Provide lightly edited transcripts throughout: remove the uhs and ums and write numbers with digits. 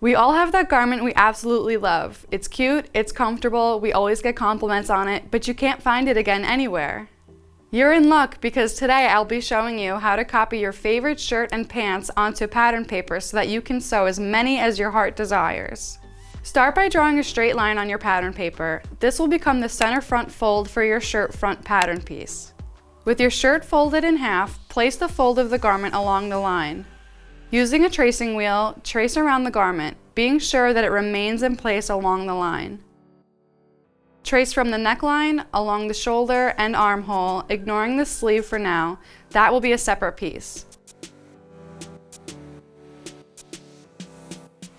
We all have that garment we absolutely love. It's cute, it's comfortable, we always get compliments on it, but you can't find it again anywhere. You're in luck because today I'll be showing you how to copy your favorite shirt and pants onto pattern paper so that you can sew as many as your heart desires. Start by drawing a straight line on your pattern paper. This will become the center front fold for your shirt front pattern piece. With your shirt folded in half, place the fold of the garment along the line. Using a tracing wheel, trace around the garment, being sure that it remains in place along the line. Trace from the neckline, along the shoulder and armhole, ignoring the sleeve for now. That will be a separate piece.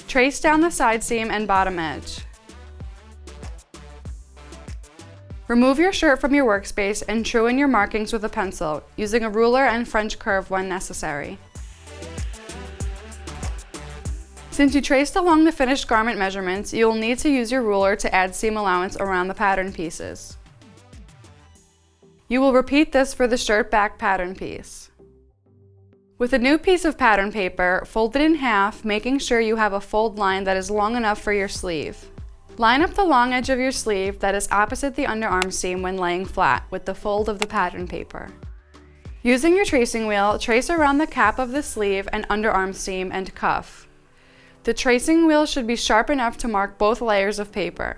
Trace down the side seam and bottom edge. Remove your shirt from your workspace and true in your markings with a pencil, using a ruler and French curve when necessary. Since you traced along the finished garment measurements, you will need to use your ruler to add seam allowance around the pattern pieces. You will repeat this for the shirt back pattern piece. With a new piece of pattern paper, fold it in half, making sure you have a fold line that is long enough for your sleeve. Line up the long edge of your sleeve that is opposite the underarm seam when laying flat with the fold of the pattern paper. Using your tracing wheel, trace around the cap of the sleeve and underarm seam and cuff. The tracing wheel should be sharp enough to mark both layers of paper.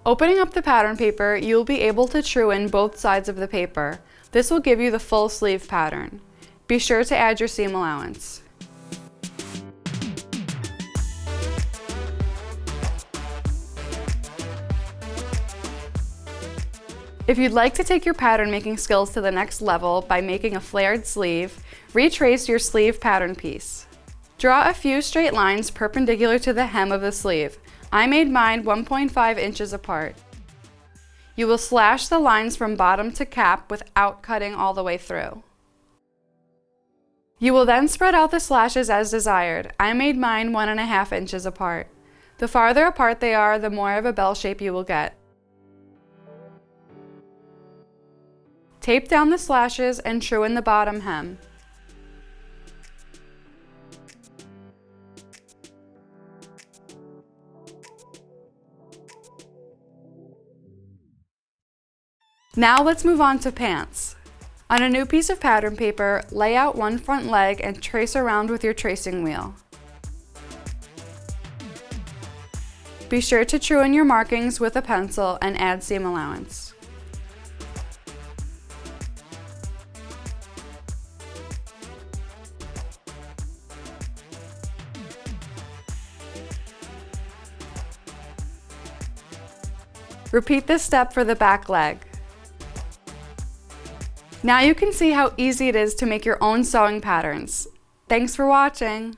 Opening up the pattern paper, you will be able to true in both sides of the paper. This will give you the full sleeve pattern. Be sure to add your seam allowance. If you'd like to take your pattern making skills to the next level by making a flared sleeve, retrace your sleeve pattern piece. Draw a few straight lines perpendicular to the hem of the sleeve. I made mine 1.5 inches apart. You will slash the lines from bottom to cap without cutting all the way through. You will then spread out the slashes as desired. I made mine 1.5 inches apart. The farther apart they are, the more of a bell shape you will get. Tape down the slashes and true in the bottom hem. Now let's move on to pants. On a new piece of pattern paper, lay out one front leg and trace around with your tracing wheel. Be sure to true in your markings with a pencil and add seam allowance. Repeat this step for the back leg. Now you can see how easy it is to make your own sewing patterns. Thanks for watching!